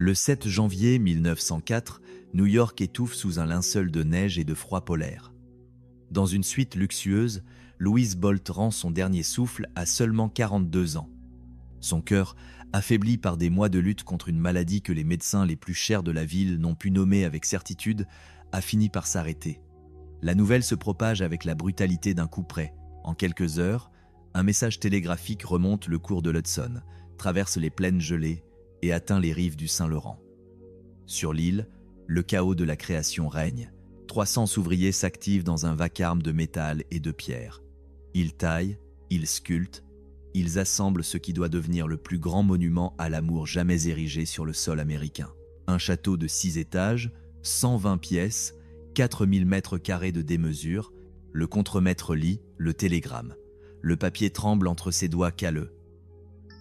Le 7 janvier 1904, New York étouffe sous un linceul de neige et de froid polaire. Dans une suite luxueuse, Louise Bolt rend son dernier souffle à seulement 42 ans. Son cœur, affaibli par des mois de lutte contre une maladie que les médecins les plus chers de la ville n'ont pu nommer avec certitude, a fini par s'arrêter. La nouvelle se propage avec la brutalité d'un coup près. En quelques heures, un message télégraphique remonte le cours de l'Hudson, traverse les plaines gelées et atteint les rives du Saint-Laurent. Sur l'île, le chaos de la création règne. 300 ouvriers s'activent dans un vacarme de métal et de pierre. Ils taillent, ils sculptent, ils assemblent ce qui doit devenir le plus grand monument à l'amour jamais érigé sur le sol américain. Un château de 6 étages, 120 pièces, 4000 mètres carrés de démesure, le contremaître lit le télégramme. Le papier tremble entre ses doigts calleux.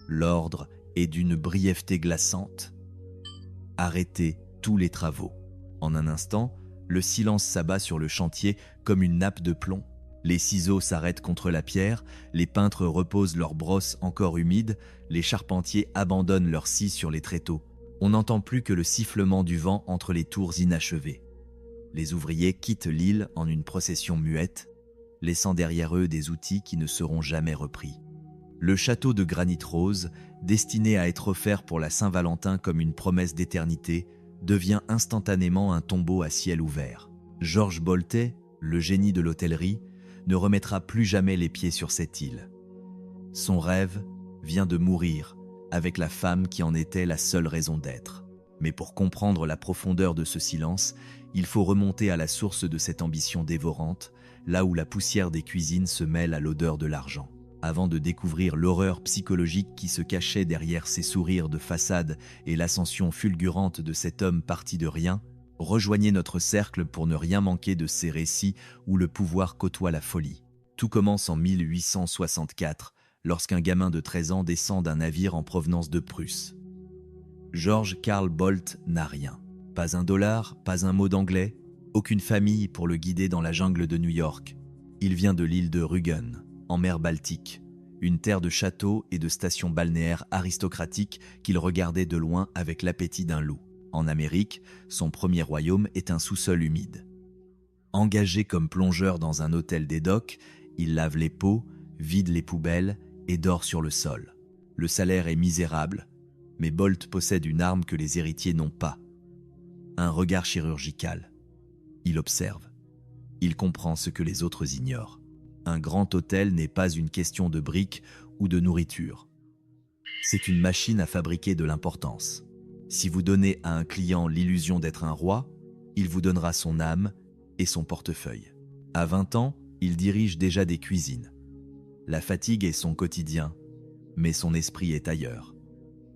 L'ordre est d'une brièveté glaçante. Arrêtez tous les travaux. En un instant, le silence s'abat sur le chantier comme une nappe de plomb. Les ciseaux s'arrêtent contre la pierre, les peintres reposent leurs brosses encore humides, les charpentiers abandonnent leurs scies sur les tréteaux. On n'entend plus que le sifflement du vent entre les tours inachevées. Les ouvriers quittent l'île en une procession muette, laissant derrière eux des outils qui ne seront jamais repris. Le château de granit rose, destiné à être offert pour la Saint-Valentin comme une promesse d'éternité, devient instantanément un tombeau à ciel ouvert. Georges Boltet, le génie de l'hôtellerie, ne remettra plus jamais les pieds sur cette île. Son rêve vient de mourir avec la femme qui en était la seule raison d'être. Mais pour comprendre la profondeur de ce silence, il faut remonter à la source de cette ambition dévorante, là où la poussière des cuisines se mêle à l'odeur de l'argent. Avant de découvrir l'horreur psychologique qui se cachait derrière ces sourires de façade et l'ascension fulgurante de cet homme parti de rien, rejoignez notre cercle pour ne rien manquer de ces récits où le pouvoir côtoie la folie. Tout commence en 1864, lorsqu'un gamin de 13 ans descend d'un navire en provenance de Prusse. George Karl Bolt n'a rien. Pas un dollar, pas un mot d'anglais, aucune famille pour le guider dans la jungle de New York. Il vient de l'île de Rügen, en mer Baltique, une terre de châteaux et de stations balnéaires aristocratiques qu'il regardait de loin avec l'appétit d'un loup. En Amérique, son premier royaume est un sous-sol humide. Engagé comme plongeur dans un hôtel des docks, il lave les pots, vide les poubelles et dort sur le sol. Le salaire est misérable, mais Bolt possède une arme que les héritiers n'ont pas. Un regard chirurgical. Il observe. Il comprend ce que les autres ignorent. Un grand hôtel n'est pas une question de briques ou de nourriture. C'est une machine à fabriquer de l'importance. Si vous donnez à un client l'illusion d'être un roi, il vous donnera son âme et son portefeuille. À 20 ans, il dirige déjà des cuisines. La fatigue est son quotidien, mais son esprit est ailleurs.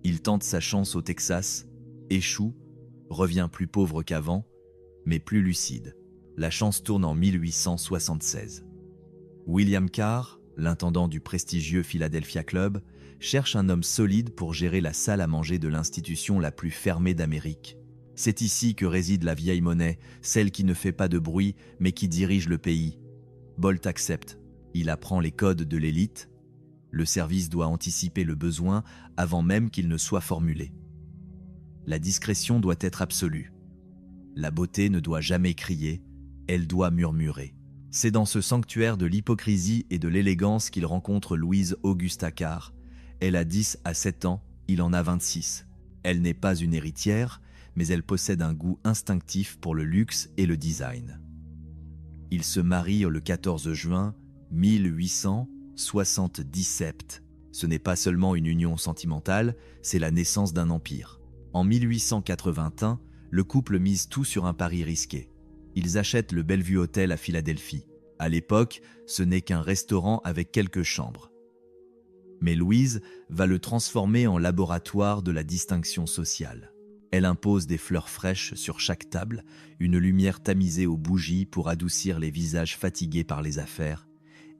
Il tente sa chance au Texas, échoue, revient plus pauvre qu'avant, mais plus lucide. La chance tourne en 1876. William Carr, l'intendant du prestigieux Philadelphia Club, cherche un homme solide pour gérer la salle à manger de l'institution la plus fermée d'Amérique. C'est ici que réside la vieille monnaie, celle qui ne fait pas de bruit, mais qui dirige le pays. Bolt accepte. Il apprend les codes de l'élite. Le service doit anticiper le besoin avant même qu'il ne soit formulé. La discrétion doit être absolue. La beauté ne doit jamais crier, elle doit murmurer. C'est dans ce sanctuaire de l'hypocrisie et de l'élégance qu'il rencontre Louise Augusta Carr. Elle a 10 à 7 ans, il en a 26. Elle n'est pas une héritière, mais elle possède un goût instinctif pour le luxe et le design. Ils se marient le 14 juin 1877. Ce n'est pas seulement une union sentimentale, c'est la naissance d'un empire. En 1881, le couple mise tout sur un pari risqué. Ils achètent le Bellevue Hotel à Philadelphie. À l'époque, ce n'est qu'un restaurant avec quelques chambres. Mais Louise va le transformer en laboratoire de la distinction sociale. Elle impose des fleurs fraîches sur chaque table, une lumière tamisée aux bougies pour adoucir les visages fatigués par les affaires,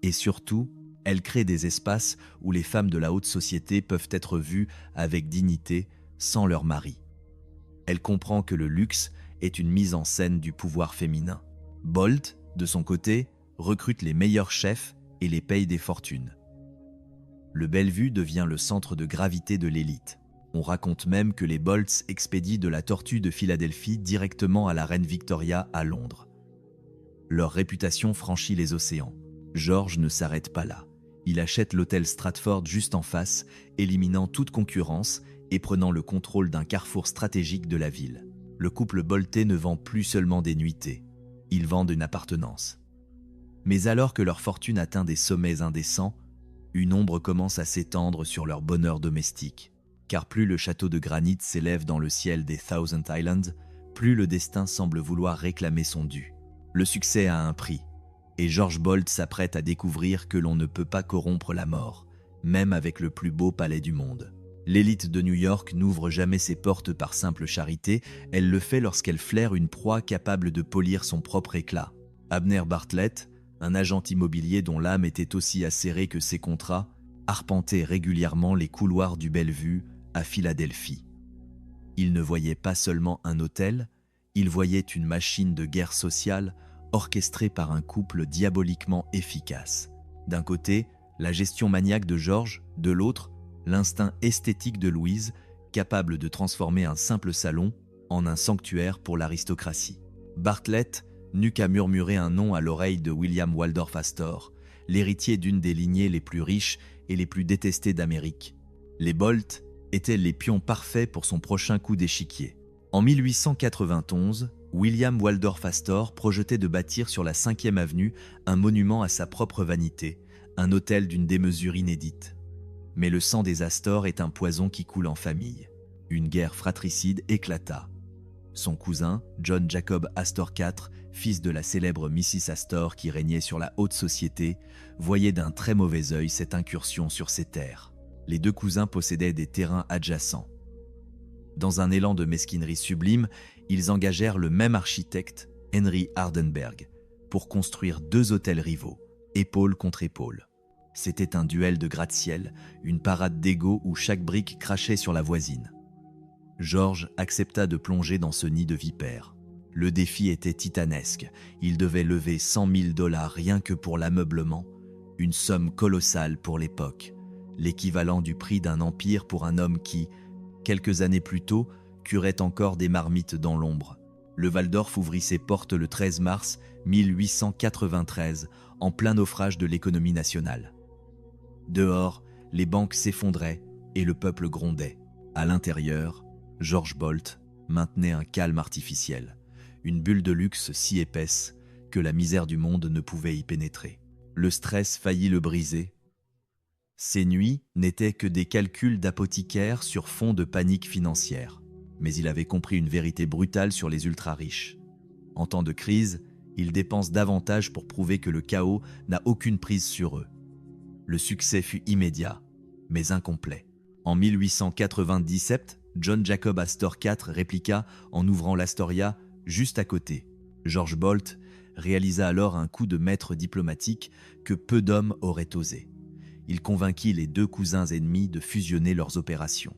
et surtout, elle crée des espaces où les femmes de la haute société peuvent être vues avec dignité, sans leur mari. Elle comprend que le luxe est une mise en scène du pouvoir féminin. Bolt, de son côté, recrute les meilleurs chefs et les paye des fortunes. Le Bellevue devient le centre de gravité de l'élite. On raconte même que les Bolts expédient de la tortue de Philadelphie directement à la reine Victoria à Londres. Leur réputation franchit les océans. George ne s'arrête pas là. Il achète l'hôtel Stratford juste en face, éliminant toute concurrence et prenant le contrôle d'un carrefour stratégique de la ville. Le couple Bolté ne vend plus seulement des nuitées, ils vendent une appartenance. Mais alors que leur fortune atteint des sommets indécents, une ombre commence à s'étendre sur leur bonheur domestique. Car plus le château de granit s'élève dans le ciel des Thousand Islands, plus le destin semble vouloir réclamer son dû. Le succès a un prix, et George Bolt s'apprête à découvrir que l'on ne peut pas corrompre la mort, même avec le plus beau palais du monde. L'élite de New York n'ouvre jamais ses portes par simple charité, elle le fait lorsqu'elle flaire une proie capable de polir son propre éclat. Abner Bartlett, un agent immobilier dont l'âme était aussi acérée que ses contrats, arpentait régulièrement les couloirs du Bellevue à Philadelphie. Il ne voyait pas seulement un hôtel, il voyait une machine de guerre sociale orchestrée par un couple diaboliquement efficace. D'un côté, la gestion maniaque de George, de l'autre, l'instinct esthétique de Louise, capable de transformer un simple salon en un sanctuaire pour l'aristocratie. Bartlett n'eut qu'à murmurer un nom à l'oreille de William Waldorf Astor, l'héritier d'une des lignées les plus riches et les plus détestées d'Amérique. Les Bolt étaient les pions parfaits pour son prochain coup d'échiquier. En 1891, William Waldorf Astor projetait de bâtir sur la 5e avenue un monument à sa propre vanité, un hôtel d'une démesure inédite. Mais le sang des Astor est un poison qui coule en famille. Une guerre fratricide éclata. Son cousin, John Jacob Astor IV, fils de la célèbre Mrs. Astor qui régnait sur la haute société, voyait d'un très mauvais œil cette incursion sur ses terres. Les deux cousins possédaient des terrains adjacents. Dans un élan de mesquinerie sublime, ils engagèrent le même architecte, Henry Hardenberg, pour construire 2 hôtels rivaux, épaule contre épaule. C'était un duel de gratte-ciel, une parade d'ego où chaque brique crachait sur la voisine. George accepta de plonger dans ce nid de vipères. Le défi était titanesque. Il devait lever $100 000 rien que pour l'ameublement, une somme colossale pour l'époque, l'équivalent du prix d'un empire pour un homme qui, quelques années plus tôt, curait encore des marmites dans l'ombre. Le Waldorf ouvrit ses portes le 13 mars 1893, en plein naufrage de l'économie nationale. Dehors, les banques s'effondraient et le peuple grondait. À l'intérieur, George Bolt maintenait un calme artificiel, une bulle de luxe si épaisse que la misère du monde ne pouvait y pénétrer. Le stress faillit le briser. Ces nuits n'étaient que des calculs d'apothicaire sur fond de panique financière. Mais il avait compris une vérité brutale sur les ultra-riches. En temps de crise, ils dépensent davantage pour prouver que le chaos n'a aucune prise sur eux. Le succès fut immédiat, mais incomplet. En 1897, John Jacob Astor IV répliqua en ouvrant l'Astoria juste à côté. George Bolt réalisa alors un coup de maître diplomatique que peu d'hommes auraient osé. Il convainquit les 2 cousins ennemis de fusionner leurs opérations.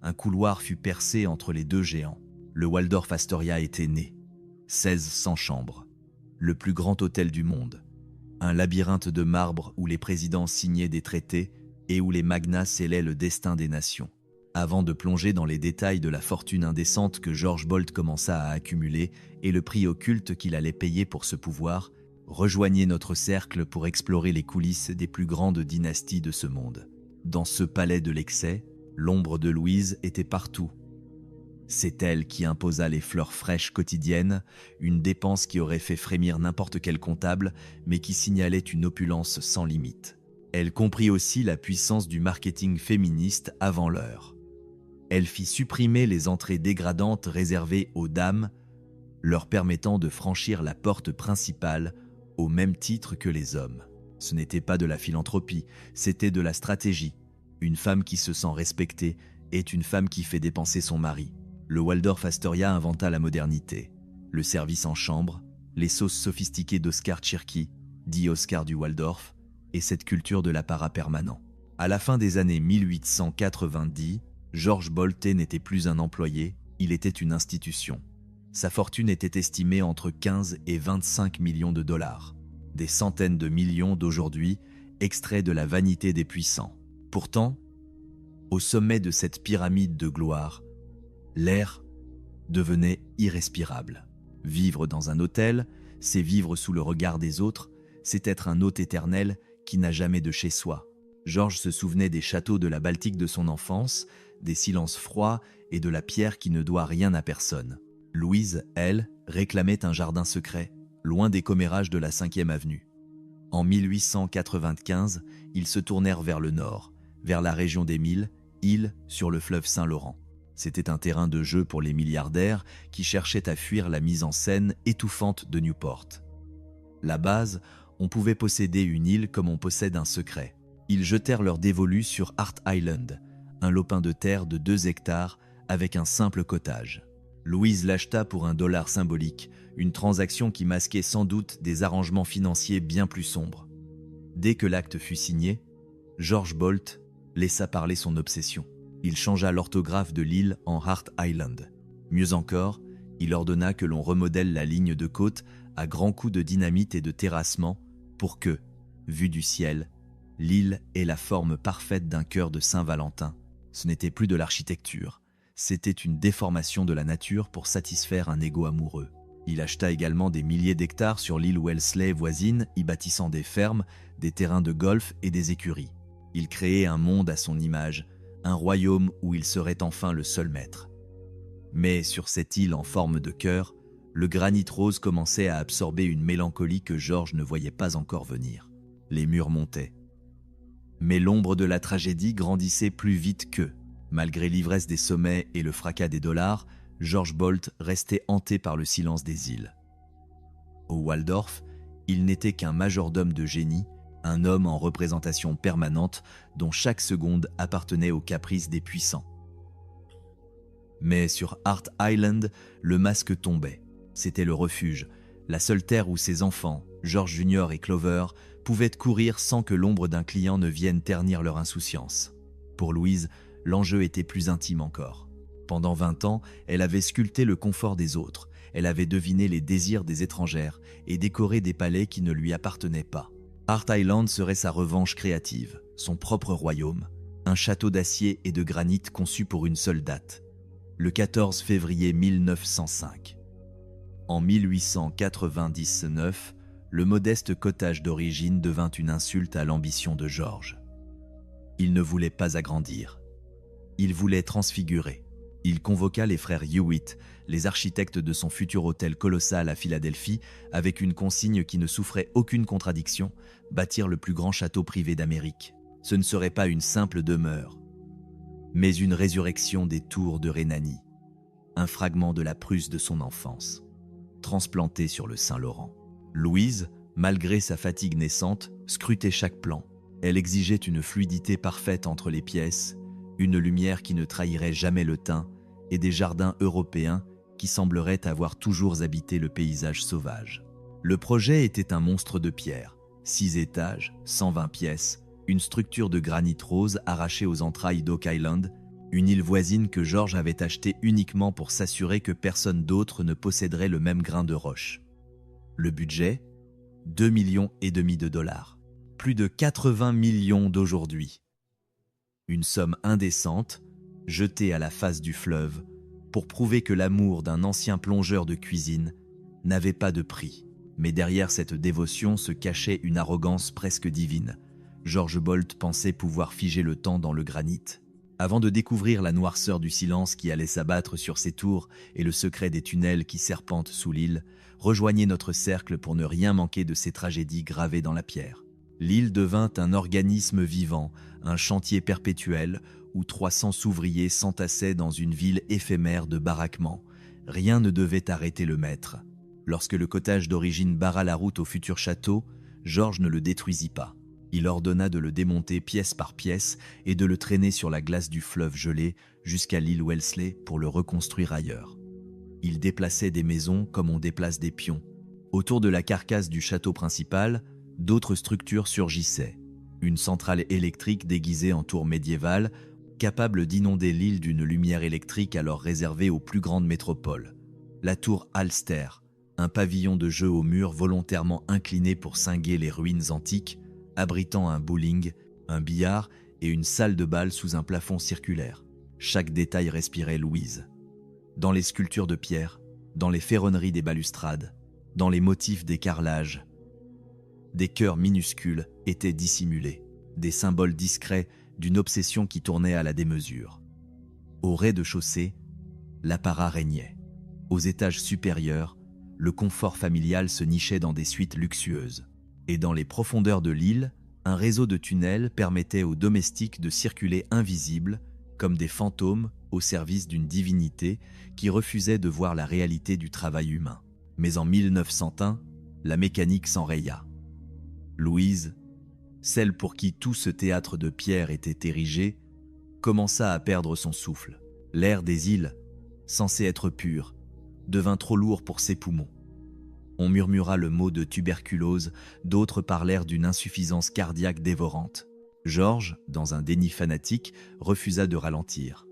Un couloir fut percé entre les 2 géants. Le Waldorf Astoria était né. 1600 chambres. Le plus grand hôtel du monde. Un labyrinthe de marbre où les présidents signaient des traités et où les magnats scellaient le destin des nations. Avant de plonger dans les détails de la fortune indécente que George Bolt commença à accumuler et le prix occulte qu'il allait payer pour ce pouvoir, rejoignez notre cercle pour explorer les coulisses des plus grandes dynasties de ce monde. Dans ce palais de l'excès, l'ombre de Louise était partout. C'est elle qui imposa les fleurs fraîches quotidiennes, une dépense qui aurait fait frémir n'importe quel comptable, mais qui signalait une opulence sans limite. Elle comprit aussi la puissance du marketing féministe avant l'heure. Elle fit supprimer les entrées dégradantes réservées aux dames, leur permettant de franchir la porte principale au même titre que les hommes. Ce n'était pas de la philanthropie, c'était de la stratégie. Une femme qui se sent respectée est une femme qui fait dépenser son mari. Le Waldorf Astoria inventa la modernité, le service en chambre, les sauces sophistiquées d'Oscar Tchirky, dit Oscar du Waldorf, et cette culture de l'apparat permanent. À la fin des années 1890, George Bolt n'était plus un employé, il était une institution. Sa fortune était estimée entre 15 et 25 millions de dollars. Des centaines de millions d'aujourd'hui, extraits de la vanité des puissants. Pourtant, Au sommet de cette pyramide de gloire, l'air devenait irrespirable. Vivre dans un hôtel, c'est vivre sous le regard des autres, c'est être un hôte éternel qui n'a jamais de chez soi. Georges se souvenait des châteaux de la Baltique de son enfance, des silences froids et de la pierre qui ne doit rien à personne. Louise, elle, réclamait un jardin secret, loin des commérages de la 5e avenue. En 1895, ils se tournèrent vers le nord, vers la région des Milles, île sur le fleuve Saint-Laurent. C'était un terrain de jeu pour les milliardaires qui cherchaient à fuir la mise en scène étouffante de Newport. La base, on pouvait posséder une île comme on possède un secret. Ils jetèrent leur dévolu sur Hart Island, un lopin de terre de 2 hectares avec un simple cottage. Louise l'acheta pour $1 symbolique, une transaction qui masquait sans doute des arrangements financiers bien plus sombres. Dès que l'acte fut signé, George Bolt laissa parler son obsession. Il changea l'orthographe de l'île en Hart Island. Mieux encore, il ordonna que l'on remodèle la ligne de côte à grands coups de dynamite et de terrassement pour que, vue du ciel, l'île ait la forme parfaite d'un cœur de Saint-Valentin. Ce n'était plus de l'architecture, c'était une déformation de la nature pour satisfaire un ego amoureux. Il acheta également des milliers d'hectares sur l'île Wellesley voisine, y bâtissant des fermes, des terrains de golf et des écuries. Il créait un monde à son image, un royaume où il serait enfin le seul maître. Mais sur cette île en forme de cœur, le granit rose commençait à absorber une mélancolie que Georges ne voyait pas encore venir. Les murs montaient. Mais l'ombre de la tragédie grandissait plus vite qu'eux. Malgré l'ivresse des sommets et le fracas des dollars, George Bolt restait hanté par le silence des îles. Au Waldorf, il n'était qu'un majordome de génie, un homme en représentation permanente dont chaque seconde appartenait aux caprices des puissants. Mais sur Hart Island, le masque tombait. C'était le refuge, la seule terre où ses enfants, George Junior et Clover, pouvaient courir sans que l'ombre d'un client ne vienne ternir leur insouciance. Pour Louise, l'enjeu était plus intime encore. Pendant 20 ans, elle avait sculpté le confort des autres, elle avait deviné les désirs des étrangères et décoré des palais qui ne lui appartenaient pas. Hart Island serait sa revanche créative, son propre royaume, un château d'acier et de granit conçu pour une seule date, le 14 février 1905. En 1899, le modeste cottage d'origine devint une insulte à l'ambition de George. Il ne voulait pas agrandir. Il voulait transfigurer. Il convoqua les frères Hewitt, les architectes de son futur hôtel colossal à Philadelphie, avec une consigne qui ne souffrait aucune contradiction, bâtir le plus grand château privé d'Amérique. Ce ne serait pas une simple demeure, mais une résurrection des tours de Rhénanie, un fragment de la Prusse de son enfance, transplanté sur le Saint-Laurent. Louise, malgré sa fatigue naissante, scrutait chaque plan. Elle exigeait une fluidité parfaite entre les pièces, une lumière qui ne trahirait jamais le teint et des jardins européens qui sembleraient avoir toujours habité le paysage sauvage. Le projet était un monstre de pierre, 6 étages, 120 pièces, une structure de granit rose arrachée aux entrailles d'Oak Island, une île voisine que George avait achetée uniquement pour s'assurer que personne d'autre ne posséderait le même grain de roche. Le budget, 2,5 millions de dollars. Plus de 80 millions d'aujourd'hui. Une somme indécente, jetée à la face du fleuve, pour prouver que l'amour d'un ancien plongeur de cuisine n'avait pas de prix. Mais derrière cette dévotion se cachait une arrogance presque divine. George Bolt pensait pouvoir figer le temps dans le granit. Avant de découvrir la noirceur du silence qui allait s'abattre sur ces tours et le secret des tunnels qui serpentent sous l'île, rejoignez notre cercle pour ne rien manquer de ces tragédies gravées dans la pierre. L'île devint un organisme vivant, un chantier perpétuel où 300 ouvriers s'entassaient dans une ville éphémère de baraquements. Rien ne devait arrêter le maître. Lorsque le cottage d'origine barra la route au futur château, George ne le détruisit pas. Il ordonna de le démonter pièce par pièce et de le traîner sur la glace du fleuve gelé jusqu'à l'île Wellesley pour le reconstruire ailleurs. Il déplaçait des maisons comme on déplace des pions. Autour de la carcasse du château principal, d'autres structures surgissaient. Une centrale électrique déguisée en tour médiévale, capable d'inonder l'île d'une lumière électrique alors réservée aux plus grandes métropoles. La tour Alster, un pavillon de jeu aux murs volontairement incliné pour cinguer les ruines antiques, abritant un bowling, un billard et une salle de bal sous un plafond circulaire. Chaque détail respirait Louise. Dans les sculptures de pierre, dans les ferronneries des balustrades, dans les motifs des carrelages, des cœurs minuscules étaient dissimulés, des symboles discrets d'une obsession qui tournait à la démesure. Au rez-de-chaussée, l'apparat régnait. Aux étages supérieurs, le confort familial se nichait dans des suites luxueuses. Et dans les profondeurs de l'île, un réseau de tunnels permettait aux domestiques de circuler invisibles, comme des fantômes au service d'une divinité qui refusait de voir la réalité du travail humain. Mais en 1901, la mécanique s'enraya. Louise, celle pour qui tout ce théâtre de pierre était érigé, commença à perdre son souffle. L'air des îles, censé être pur, devint trop lourd pour ses poumons. On murmura le mot de tuberculose, d'autres parlèrent d'une insuffisance cardiaque dévorante. Georges, dans un déni fanatique, refusa de ralentir.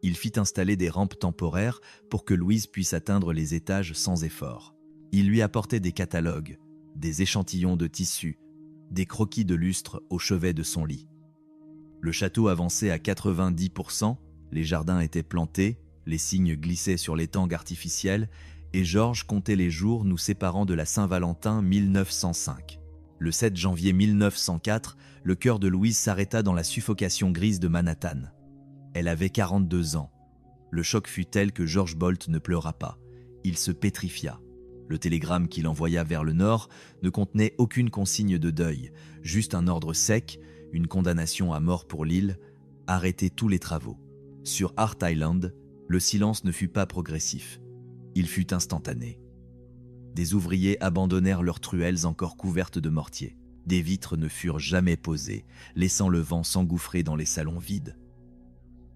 Il fit installer des rampes temporaires pour que Louise puisse atteindre les étages sans effort. Il lui apportait des catalogues, des échantillons de tissus, des croquis de lustre au chevet de son lit. Le château avançait à 90%, les jardins étaient plantés, les cygnes glissaient sur les tangues artificielles, et Georges comptait les jours nous séparant de la Saint-Valentin 1905. Le 7 janvier 1904, le cœur de Louise s'arrêta dans la suffocation grise de Manhattan. Elle avait 42 ans. Le choc fut tel que George Bolt ne pleura pas. Il se pétrifia. Le télégramme qu'il envoya vers le nord ne contenait aucune consigne de deuil, juste un ordre sec, une condamnation à mort pour l'île, arrêter tous les travaux. Sur Hart Island, le silence ne fut pas progressif. Il fut instantané. Des ouvriers abandonnèrent leurs truelles encore couvertes de mortier. Des vitres ne furent jamais posées, laissant le vent s'engouffrer dans les salons vides.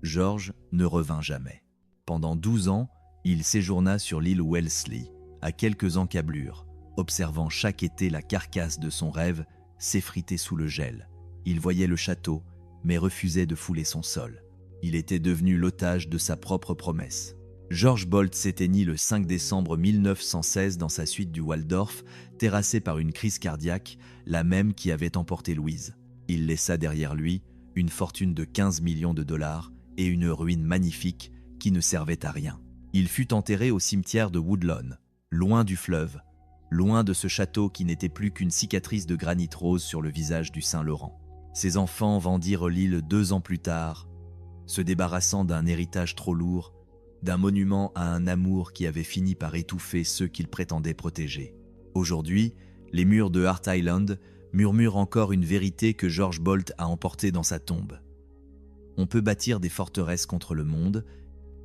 Georges ne revint jamais. Pendant 12 ans, il séjourna sur l'île Wellesley, à quelques encablures, observant chaque été la carcasse de son rêve s'effriter sous le gel. Il voyait le château, mais refusait de fouler son sol. Il était devenu l'otage de sa propre promesse. George Bolt s'éteignit le 5 décembre 1916 dans sa suite du Waldorf, terrassé par une crise cardiaque, la même qui avait emporté Louise. Il laissa derrière lui une fortune de 15 millions de dollars et une ruine magnifique qui ne servait à rien. Il fut enterré au cimetière de Woodlawn, loin du fleuve, loin de ce château qui n'était plus qu'une cicatrice de granit rose sur le visage du Saint-Laurent. Ses enfants vendirent l'île 2 ans plus tard, se débarrassant d'un héritage trop lourd, d'un monument à un amour qui avait fini par étouffer ceux qu'ils prétendaient protéger. Aujourd'hui, les murs de Hart Island murmurent encore une vérité que George Bolt a emportée dans sa tombe. On peut bâtir des forteresses contre le monde,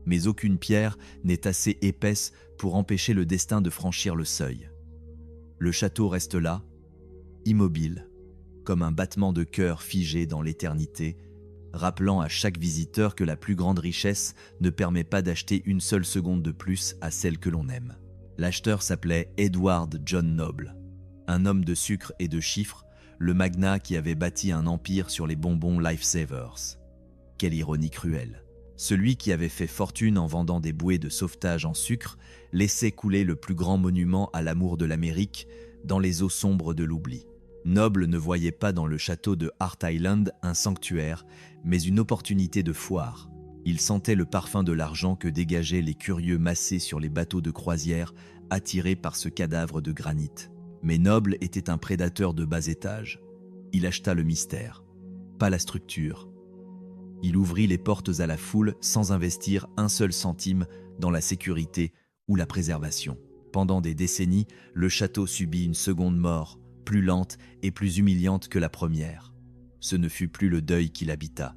mais aucune pierre n'est assez épaisse pour empêcher le destin de franchir le seuil. Le château reste là, immobile, comme un battement de cœur figé dans l'éternité, rappelant à chaque visiteur que la plus grande richesse ne permet pas d'acheter une seule seconde de plus à celle que l'on aime. L'acheteur s'appelait Edward John Noble, un homme de sucre et de chiffres, le magnat qui avait bâti un empire sur les bonbons Lifesavers. Quelle ironie cruelle. Celui qui avait fait fortune en vendant des bouées de sauvetage en sucre laissait couler le plus grand monument à l'amour de l'Amérique dans les eaux sombres de l'oubli. Noble ne voyait pas dans le château de Hart Island un sanctuaire, mais une opportunité de foire. Il sentait le parfum de l'argent que dégageaient les curieux massés sur les bateaux de croisière attirés par ce cadavre de granit. Mais Noble était un prédateur de bas étage. Il acheta le mystère, pas la structure. Il ouvrit les portes à la foule sans investir un seul centime dans la sécurité ou la préservation. Pendant des décennies, le château subit une seconde mort, plus lente et plus humiliante que la première. Ce ne fut plus le deuil qui l'habita,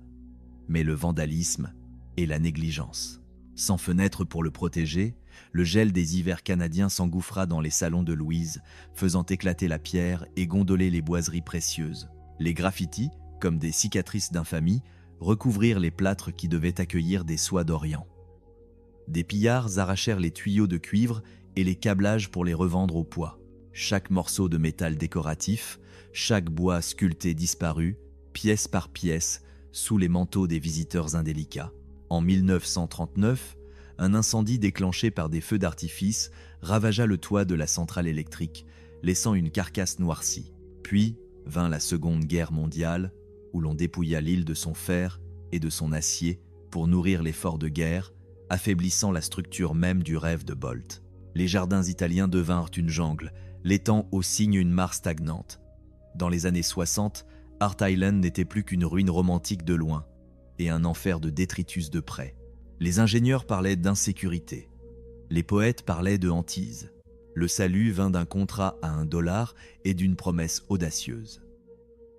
mais le vandalisme et la négligence. Sans fenêtre pour le protéger, le gel des hivers canadiens s'engouffra dans les salons de Louise, faisant éclater la pierre et gondoler les boiseries précieuses. Les graffitis, comme des cicatrices d'infamie, recouvrirent les plâtres qui devaient accueillir des soies d'Orient. Des pillards arrachèrent les tuyaux de cuivre et les câblages pour les revendre au poids. Chaque morceau de métal décoratif, chaque bois sculpté disparut, pièce par pièce, sous les manteaux des visiteurs indélicats. En 1939, un incendie déclenché par des feux d'artifice ravagea le toit de la centrale électrique, laissant une carcasse noircie. Puis vint la Seconde Guerre mondiale, où l'on dépouilla l'île de son fer et de son acier pour nourrir l'effort de guerre, affaiblissant la structure même du rêve de Bolt. Les jardins italiens devinrent une jungle, l'étang au cygne une mare stagnante. Dans les années 60, Hart Island n'était plus qu'une ruine romantique de loin et un enfer de détritus de près. Les ingénieurs parlaient d'insécurité. Les poètes parlaient de hantise. Le salut vint d'un contrat à $1 et d'une promesse audacieuse.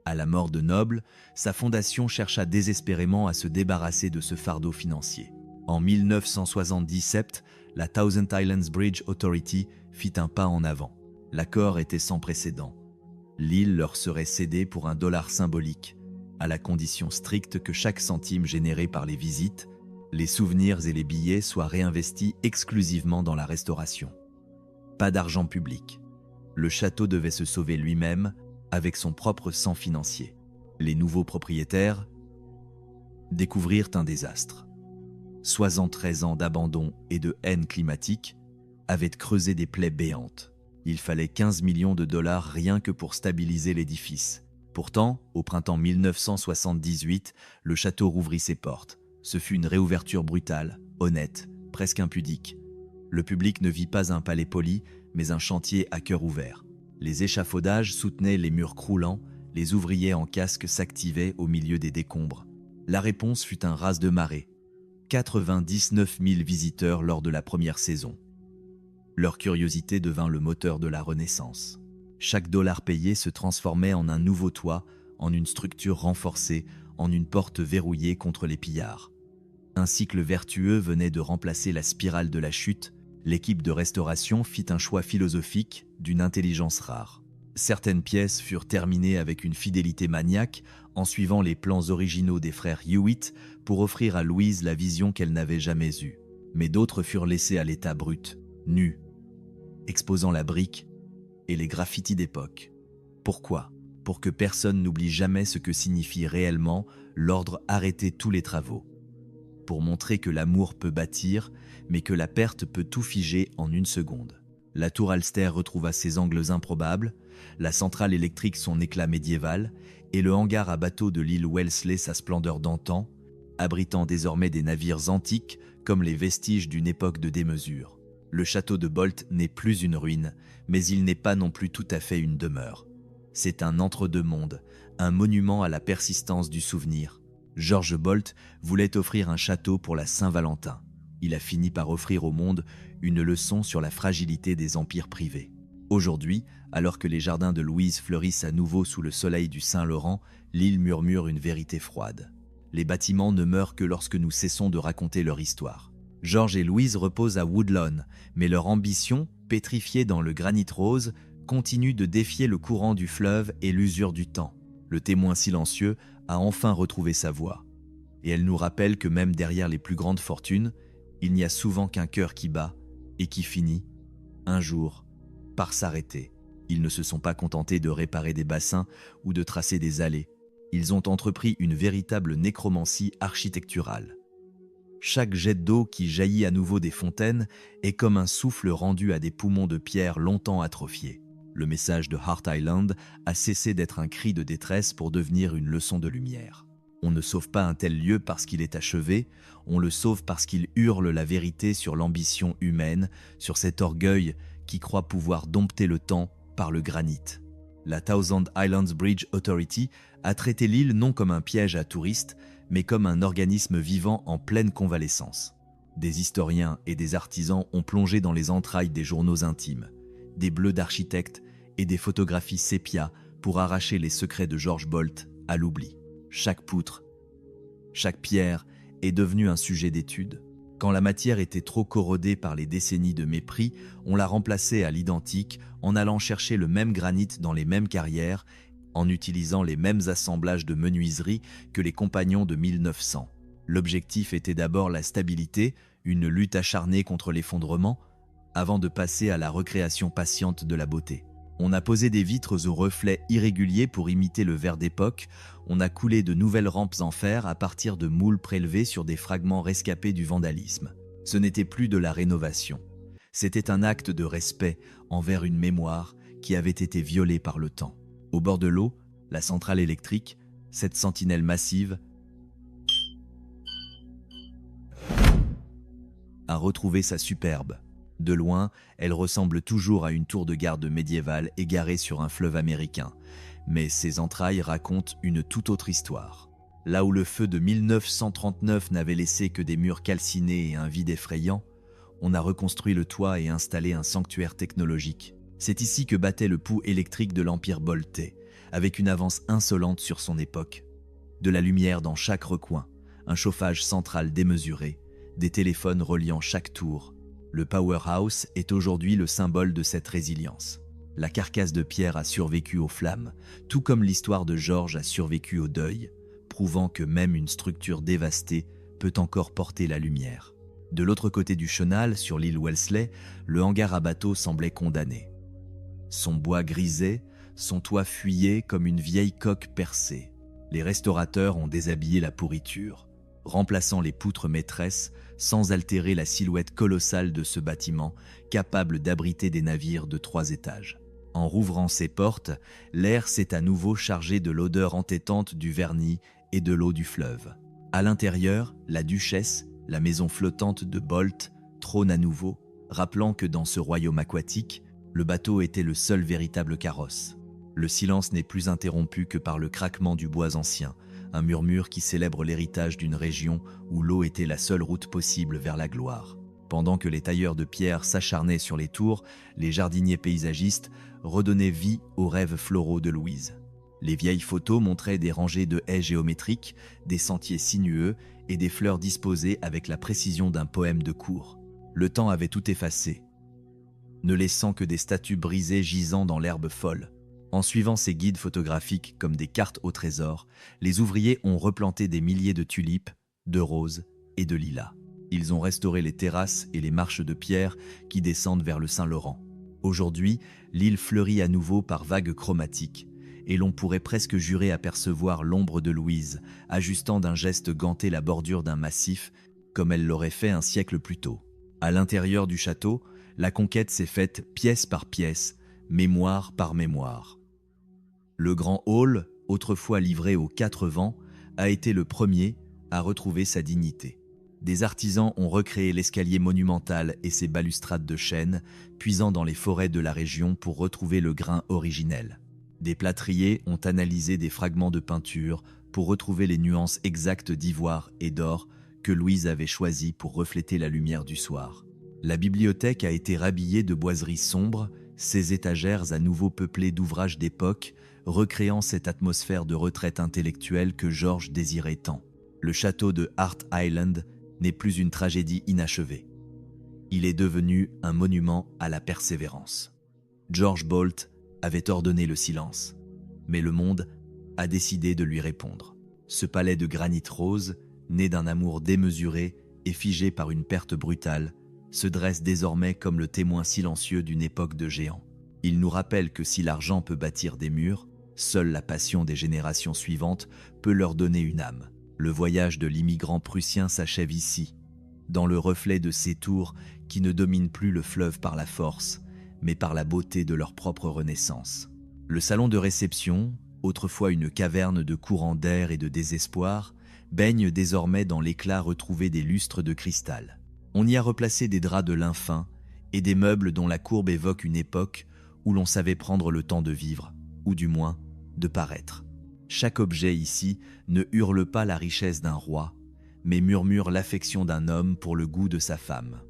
À la mort de Noble, sa fondation chercha désespérément à se débarrasser de ce fardeau financier. En 1977, la Thousand Islands Bridge Authority fit un pas en avant. L'accord était sans précédent. L'île leur serait cédée pour $1 symbolique, à la condition stricte que chaque centime généré par les visites, les souvenirs et les billets soient réinvestis exclusivement dans la restauration. Pas d'argent public. Le château devait se sauver lui-même avec son propre sang financier. Les nouveaux propriétaires découvrirent un désastre. 73 ans d'abandon et de haine climatique avaient creusé des plaies béantes. Il fallait 15 millions de dollars rien que pour stabiliser l'édifice. Pourtant, au printemps 1978, le château rouvrit ses portes. Ce fut une réouverture brutale, honnête, presque impudique. Le public ne vit pas un palais poli, mais un chantier à cœur ouvert. Les échafaudages soutenaient les murs croulants, les ouvriers en casque s'activaient au milieu des décombres. La réponse fut un raz de marée. 99 000 visiteurs lors de la première saison. Leur curiosité devint le moteur de la Renaissance. Chaque dollar payé se transformait en un nouveau toit, en une structure renforcée, en une porte verrouillée contre les pillards. Un cycle vertueux venait de remplacer la spirale de la chute. L'équipe de restauration fit un choix philosophique d'une intelligence rare. Certaines pièces furent terminées avec une fidélité maniaque en suivant les plans originaux des frères Hewitt pour offrir à Louise la vision qu'elle n'avait jamais eue. Mais d'autres furent laissées à l'état brut, nues, exposant la brique et les graffitis d'époque. Pourquoi ? Pour que personne n'oublie jamais ce que signifie réellement l'ordre arrêter tous les travaux. Pour montrer que l'amour peut bâtir, mais que la perte peut tout figer en une seconde. La tour Alster retrouva ses angles improbables, la centrale électrique son éclat médiéval, et le hangar à bateaux de l'île Wellesley sa splendeur d'antan, abritant désormais des navires antiques comme les vestiges d'une époque de démesure. Le château de Bolt n'est plus une ruine, mais il n'est pas non plus tout à fait une demeure. C'est un entre-deux-mondes, un monument à la persistance du souvenir. George Bolt voulait offrir un château pour la Saint-Valentin. Il a fini par offrir au monde une leçon sur la fragilité des empires privés. Aujourd'hui, alors que les jardins de Louise fleurissent à nouveau sous le soleil du Saint-Laurent, l'île murmure une vérité froide. Les bâtiments ne meurent que lorsque nous cessons de raconter leur histoire. George et Louise reposent à Woodlawn, mais leur ambition, pétrifiée dans le granit rose, continue de défier le courant du fleuve et l'usure du temps. Le témoin silencieux a enfin retrouvé sa voix. Et elle nous rappelle que même derrière les plus grandes fortunes, il n'y a souvent qu'un cœur qui bat et qui finit, un jour, par s'arrêter. Ils ne se sont pas contentés de réparer des bassins ou de tracer des allées. Ils ont entrepris une véritable nécromancie architecturale. Chaque jet d'eau qui jaillit à nouveau des fontaines est comme un souffle rendu à des poumons de pierre longtemps atrophiés. Le message de Hart Island a cessé d'être un cri de détresse pour devenir une leçon de lumière. On ne sauve pas un tel lieu parce qu'il est achevé, on le sauve parce qu'il hurle la vérité sur l'ambition humaine, sur cet orgueil qui croit pouvoir dompter le temps par le granit. La Thousand Islands Bridge Authority a traité l'île non comme un piège à touristes, mais comme un organisme vivant en pleine convalescence. Des historiens et des artisans ont plongé dans les entrailles des journaux intimes, des bleus d'architectes et des photographies sépia pour arracher les secrets de George Bolt à l'oubli. Chaque poutre, chaque pierre est devenue un sujet d'étude. Quand la matière était trop corrodée par les décennies de mépris, on l'a remplacée à l'identique en allant chercher le même granit dans les mêmes carrières, en utilisant les mêmes assemblages de menuiserie que les compagnons de 1900. L'objectif était d'abord la stabilité, une lutte acharnée contre l'effondrement, avant de passer à la recréation patiente de la beauté. On a posé des vitres aux reflets irréguliers pour imiter le verre d'époque, on a coulé de nouvelles rampes en fer à partir de moules prélevés sur des fragments rescapés du vandalisme. Ce n'était plus de la rénovation. C'était un acte de respect envers une mémoire qui avait été violée par le temps. Au bord de l'eau, la centrale électrique, Cette sentinelle massive a retrouvé sa superbe. De loin, elle ressemble toujours à une tour de garde médiévale égarée sur un fleuve américain. Mais ses entrailles racontent une toute autre histoire. Là où le feu de 1939 n'avait laissé que des murs calcinés et un vide effrayant, on a reconstruit le toit et installé un sanctuaire technologique. C'est ici que battait le pouls électrique de l'Empire bolté, avec une avance insolente sur son époque. De la lumière dans chaque recoin, un chauffage central démesuré, des téléphones reliant chaque tour. Le Powerhouse est aujourd'hui le symbole de cette résilience. La carcasse de pierre a survécu aux flammes, tout comme l'histoire de George a survécu au deuil, prouvant que même une structure dévastée peut encore porter la lumière. De l'autre côté du chenal, sur l'île Wellesley, le hangar à bateaux semblait condamné. Son bois grisait, son toit fuyait comme une vieille coque percée. Les restaurateurs ont déshabillé la pourriture, remplaçant les poutres maîtresses sans altérer la silhouette colossale de ce bâtiment capable d'abriter des navires de 3 étages. En rouvrant ses portes, l'air s'est à nouveau chargé de l'odeur entêtante du vernis et de l'eau du fleuve. À l'intérieur, la Duchesse, la maison flottante de Bolt, trône à nouveau, rappelant que dans ce royaume aquatique, le bateau était le seul véritable carrosse. Le silence n'est plus interrompu que par le craquement du bois ancien, un murmure qui célèbre l'héritage d'une région où l'eau était la seule route possible vers la gloire. Pendant que les tailleurs de pierre s'acharnaient sur les tours, les jardiniers paysagistes redonnaient vie aux rêves floraux de Louise. Les vieilles photos montraient des rangées de haies géométriques, des sentiers sinueux et des fleurs disposées avec la précision d'un poème de cour. Le temps avait tout effacé, ne laissant que des statues brisées gisant dans l'herbe folle. En suivant ces guides photographiques comme des cartes au trésor, les ouvriers ont replanté des milliers de tulipes, de roses et de lilas. Ils ont restauré les terrasses et les marches de pierre qui descendent vers le Saint-Laurent. Aujourd'hui, l'île fleurit à nouveau par vagues chromatiques, et l'on pourrait presque jurer apercevoir l'ombre de Louise, ajustant d'un geste ganté la bordure d'un massif, comme elle l'aurait fait un siècle plus tôt. À l'intérieur du château, la conquête s'est faite pièce par pièce, mémoire par mémoire. Le grand hall, autrefois livré aux 4 vents, a été le premier à retrouver sa dignité. Des artisans ont recréé l'escalier monumental et ses balustrades de chêne, puisant dans les forêts de la région pour retrouver le grain originel. Des plâtriers ont analysé des fragments de peinture pour retrouver les nuances exactes d'ivoire et d'or que Louise avait choisies pour refléter la lumière du soir. La bibliothèque a été rhabillée de boiseries sombres, ses étagères à nouveau peuplées d'ouvrages d'époque, recréant cette atmosphère de retraite intellectuelle que George désirait tant. Le château de Hart Island n'est plus une tragédie inachevée. Il est devenu un monument à la persévérance. George Bolt avait ordonné le silence, mais le monde a décidé de lui répondre. Ce palais de granit rose, né d'un amour démesuré et figé par une perte brutale, se dresse désormais comme le témoin silencieux d'une époque de géants. Il nous rappelle que si l'argent peut bâtir des murs, seule la passion des générations suivantes peut leur donner une âme. Le voyage de l'immigrant prussien s'achève ici, dans le reflet de ces tours qui ne dominent plus le fleuve par la force, mais par la beauté de leur propre renaissance. Le salon de réception, autrefois une caverne de courants d'air et de désespoir, baigne désormais dans l'éclat retrouvé des lustres de cristal. On y a replacé des draps de lin fin et des meubles dont la courbe évoque une époque où l'on savait prendre le temps de vivre, ou du moins de paraître. Chaque objet ici ne hurle pas la richesse d'un roi, mais murmure l'affection d'un homme pour le goût de sa femme.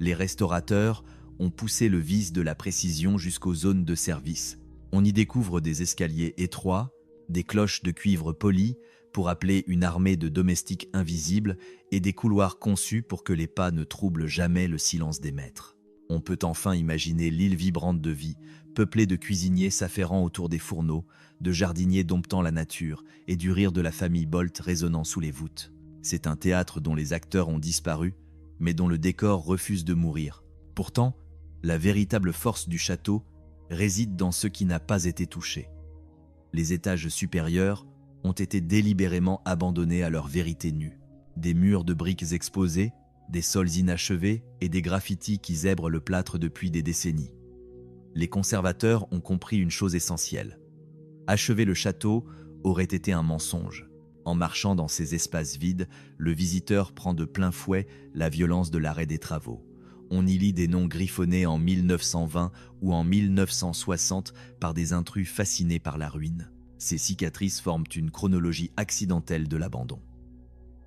Les restaurateurs ont poussé le vice de la précision jusqu'aux zones de service. On y découvre des escaliers étroits, des cloches de cuivre poli pour appeler une armée de domestiques invisibles et des couloirs conçus pour que les pas ne troublent jamais le silence des maîtres. On peut enfin imaginer l'île vibrante de vie, peuplée de cuisiniers s'affairant autour des fourneaux, de jardiniers domptant la nature et du rire de la famille Bolt résonnant sous les voûtes. C'est un théâtre dont les acteurs ont disparu, mais dont le décor refuse de mourir. Pourtant, la véritable force du château réside dans ce qui n'a pas été touché. Les étages supérieurs ont été délibérément abandonnés à leur vérité nue. Des murs de briques exposés, des sols inachevés et des graffitis qui zèbrent le plâtre depuis des décennies. Les conservateurs ont compris une chose essentielle. Achever le château aurait été un mensonge. En marchant dans ces espaces vides, le visiteur prend de plein fouet la violence de l'arrêt des travaux. On y lit des noms griffonnés en 1920 ou en 1960 par des intrus fascinés par la ruine. Ces cicatrices forment une chronologie accidentelle de l'abandon.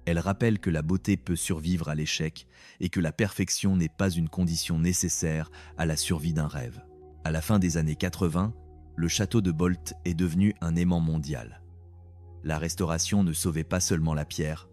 Elles rappellent que la beauté peut survivre à l'échec et que la perfection n'est pas une condition nécessaire à la survie d'un rêve. À la fin des années 80, le château de Bolt est devenu un aimant mondial. La restauration ne sauvait pas seulement la pierre,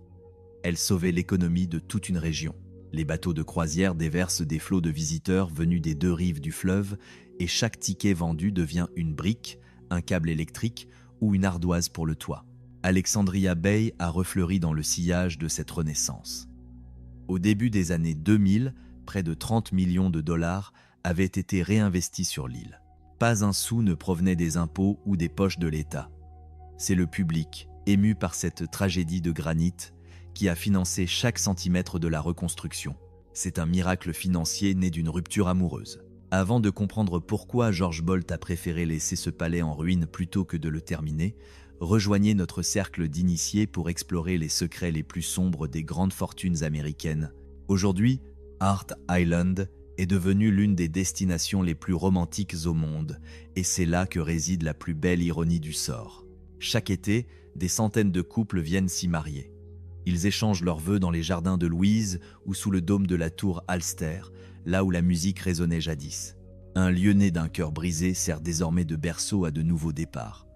elle sauvait l'économie de toute une région. Les bateaux de croisière déversent des flots de visiteurs venus des deux rives du fleuve et chaque ticket vendu devient une brique, un câble électrique ou une ardoise pour le toit. Alexandria Bay a refleuri dans le sillage de cette renaissance. Au début des années 2000, près de 30 millions de dollars avaient été réinvestis sur l'île. Pas un sou ne provenait des impôts ou des poches de l'État. C'est le public, ému par cette tragédie de granit, qui a financé chaque centimètre de la reconstruction. C'est un miracle financier né d'une rupture amoureuse. Avant de comprendre pourquoi George Bolt a préféré laisser ce palais en ruine plutôt que de le terminer, rejoignez notre cercle d'initiés pour explorer les secrets les plus sombres des grandes fortunes américaines. Aujourd'hui, Art Island est devenue l'une des destinations les plus romantiques au monde, et c'est là que réside la plus belle ironie du sort. Chaque été, des centaines de couples viennent s'y marier. Ils échangent leurs vœux dans les jardins de Louise ou sous le dôme de la tour Alster, là où la musique résonnait jadis. Un lieu né d'un cœur brisé sert désormais de berceau à de nouveaux départs.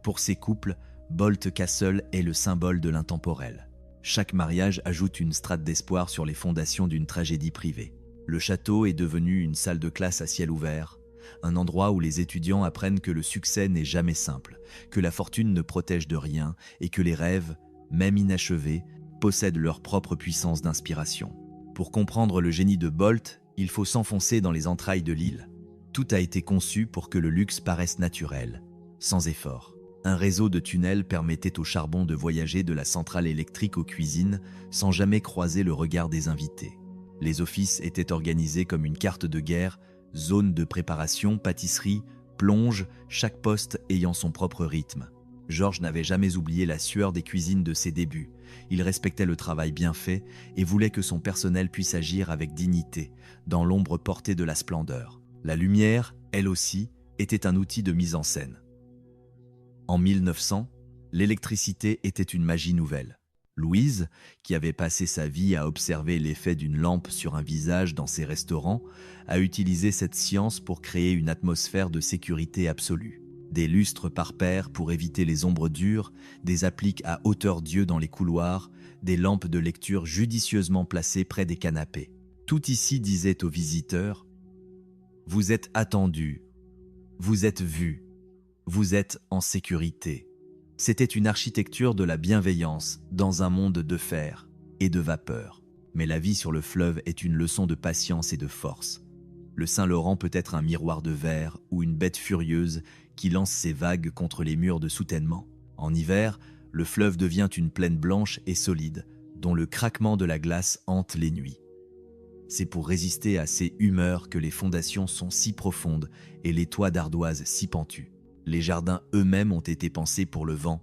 Pour ces couples, Bolt Castle est le symbole de l'intemporel. Chaque mariage ajoute une strate d'espoir sur les fondations d'une tragédie privée. Le château est devenu une salle de classe à ciel ouvert, un endroit où les étudiants apprennent que le succès n'est jamais simple, que la fortune ne protège de rien et que les rêves, même inachevés, possèdent leur propre puissance d'inspiration. Pour comprendre le génie de Bolt, il faut s'enfoncer dans les entrailles de l'île. Tout a été conçu pour que le luxe paraisse naturel, sans effort. Un réseau de tunnels permettait au charbon de voyager de la centrale électrique aux cuisines sans jamais croiser le regard des invités. Les offices étaient organisés comme une carte de guerre, zone de préparation, pâtisserie, plonge, chaque poste ayant son propre rythme. George n'avait jamais oublié la sueur des cuisines de ses débuts. Il respectait le travail bien fait et voulait que son personnel puisse agir avec dignité, dans l'ombre portée de la splendeur. La lumière, elle aussi, était un outil de mise en scène. En 1900, l'électricité était une magie nouvelle. Louise, qui avait passé sa vie à observer l'effet d'une lampe sur un visage dans ses restaurants, a utilisé cette science pour créer une atmosphère de sécurité absolue. Des lustres par paire pour éviter les ombres dures, des appliques à hauteur d'yeux dans les couloirs, des lampes de lecture judicieusement placées près des canapés. Tout ici disait aux visiteurs « Vous êtes attendus, vous êtes vus, vous êtes en sécurité ». C'était une architecture de la bienveillance dans un monde de fer et de vapeur. Mais la vie sur le fleuve est une leçon de patience et de force. Le Saint-Laurent peut être un miroir de verre ou une bête furieuse qui lance ses vagues contre les murs de soutènement. En hiver, le fleuve devient une plaine blanche et solide, dont le craquement de la glace hante les nuits. C'est pour résister à ces humeurs que les fondations sont si profondes et les toits d'ardoise si pentus. Les jardins eux-mêmes ont été pensés pour le vent,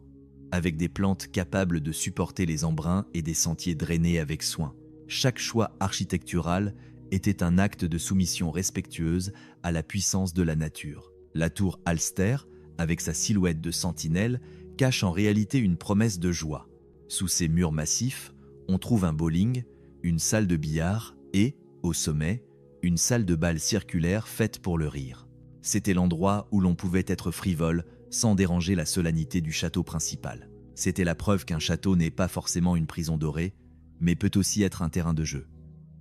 avec des plantes capables de supporter les embruns et des sentiers drainés avec soin. Chaque choix architectural était un acte de soumission respectueuse à la puissance de la nature. La tour Alster, avec sa silhouette de sentinelle, cache en réalité une promesse de joie. Sous ses murs massifs, on trouve un bowling, une salle de billard et, au sommet, une salle de bal circulaire faite pour le rire. C'était l'endroit où l'on pouvait être frivole sans déranger la solennité du château principal. C'était la preuve qu'un château n'est pas forcément une prison dorée, mais peut aussi être un terrain de jeu.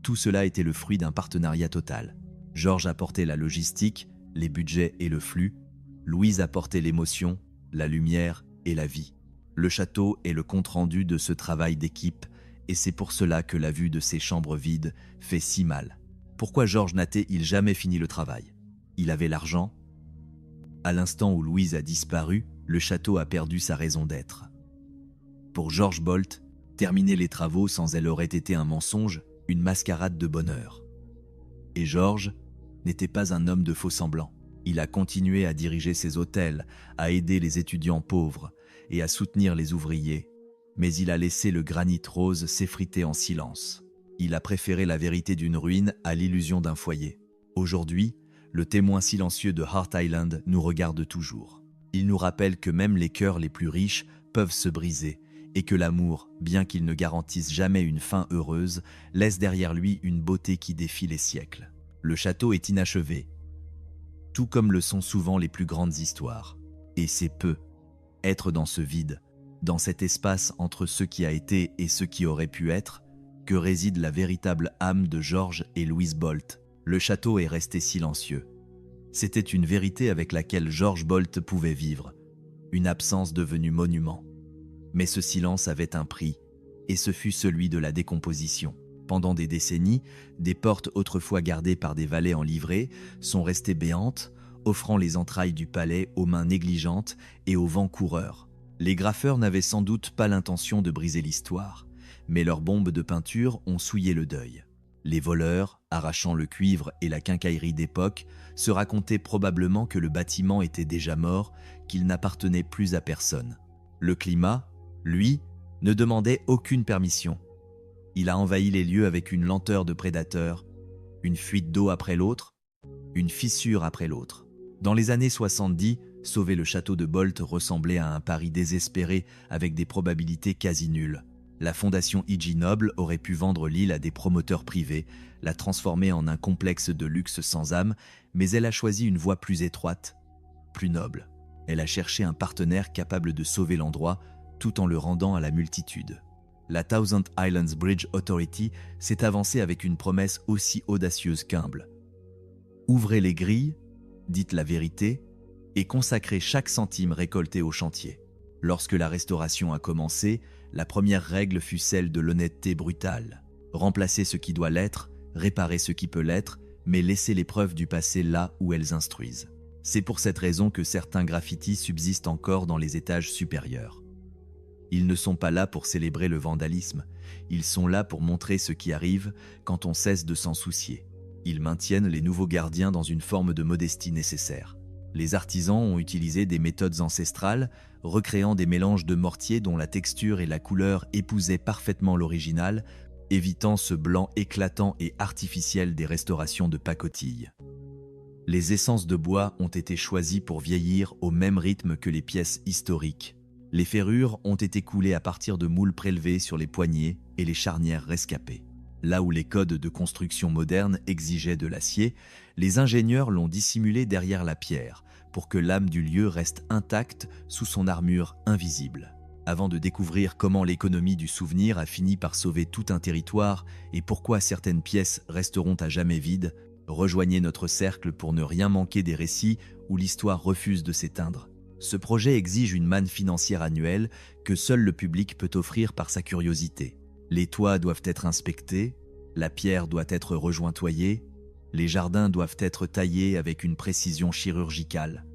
Tout cela était le fruit d'un partenariat total. George apportait la logistique, les budgets et le flux. Louise apportait l'émotion, la lumière et la vie. Le château est le compte-rendu de ce travail d'équipe, et c'est pour cela que la vue de ces chambres vides fait si mal. Pourquoi George n'a-t-il jamais fini le travail ? Il avait l'argent. À l'instant où Louise a disparu, le château a perdu sa raison d'être. Pour George Bolt, terminer les travaux sans elle aurait été un mensonge, une mascarade de bonheur. Et George n'était pas un homme de faux semblants. Il a continué à diriger ses hôtels, à aider les étudiants pauvres et à soutenir les ouvriers. Mais il a laissé le granit rose s'effriter en silence. Il a préféré la vérité d'une ruine à l'illusion d'un foyer. Aujourd'hui, le témoin silencieux de Hart Island nous regarde toujours. Il nous rappelle que même les cœurs les plus riches peuvent se briser et que l'amour, bien qu'il ne garantisse jamais une fin heureuse, laisse derrière lui une beauté qui défie les siècles. Le château est inachevé, tout comme le sont souvent les plus grandes histoires. Et c'est peu, être dans ce vide, dans cet espace entre ce qui a été et ce qui aurait pu être, que réside la véritable âme de George et Louise Bolt. Le château est resté silencieux. C'était une vérité avec laquelle George Bolt pouvait vivre, une absence devenue monument. Mais ce silence avait un prix, et ce fut celui de la décomposition. Pendant des décennies, des portes autrefois gardées par des valets en livrée sont restées béantes, offrant les entrailles du palais aux mains négligentes et aux vents coureurs. Les graffeurs n'avaient sans doute pas l'intention de briser l'histoire, mais leurs bombes de peinture ont souillé le deuil. Les voleurs, arrachant le cuivre et la quincaillerie d'époque, se racontaient probablement que le bâtiment était déjà mort, qu'il n'appartenait plus à personne. Le climat, lui, ne demandait aucune permission. Il a envahi les lieux avec une lenteur de prédateur, une fuite d'eau après l'autre, une fissure après l'autre. Dans les années 70, sauver le château de Bolt ressemblait à un pari désespéré avec des probabilités quasi nulles. La fondation Ig Noble aurait pu vendre l'île à des promoteurs privés, la transformer en un complexe de luxe sans âme, mais elle a choisi une voie plus étroite, plus noble. Elle a cherché un partenaire capable de sauver l'endroit tout en le rendant à la multitude. La Thousand Islands Bridge Authority s'est avancée avec une promesse aussi audacieuse qu'humble. Ouvrez les grilles, dites la vérité, et consacrez chaque centime récolté au chantier. Lorsque la restauration a commencé, la première règle fut celle de l'honnêteté brutale. Remplacer ce qui doit l'être, réparer ce qui peut l'être, mais laisser les preuves du passé là où elles instruisent. C'est pour cette raison que certains graffitis subsistent encore dans les étages supérieurs. Ils ne sont pas là pour célébrer le vandalisme, ils sont là pour montrer ce qui arrive quand on cesse de s'en soucier. Ils maintiennent les nouveaux gardiens dans une forme de modestie nécessaire. Les artisans ont utilisé des méthodes ancestrales, recréant des mélanges de mortier dont la texture et la couleur épousaient parfaitement l'original, évitant ce blanc éclatant et artificiel des restaurations de pacotille. Les essences de bois ont été choisies pour vieillir au même rythme que les pièces historiques. Les ferrures ont été coulées à partir de moules prélevés sur les poignées et les charnières rescapées. Là où les codes de construction modernes exigeaient de l'acier, les ingénieurs l'ont dissimulé derrière la pierre pour que l'âme du lieu reste intacte sous son armure invisible. Avant de découvrir comment l'économie du souvenir a fini par sauver tout un territoire et pourquoi certaines pièces resteront à jamais vides, rejoignez notre cercle pour ne rien manquer des récits où l'histoire refuse de s'éteindre. Ce projet exige une manne financière annuelle que seul le public peut offrir par sa curiosité. Les toits doivent être inspectés, la pierre doit être rejointoyée, les jardins doivent être taillés avec une précision chirurgicale.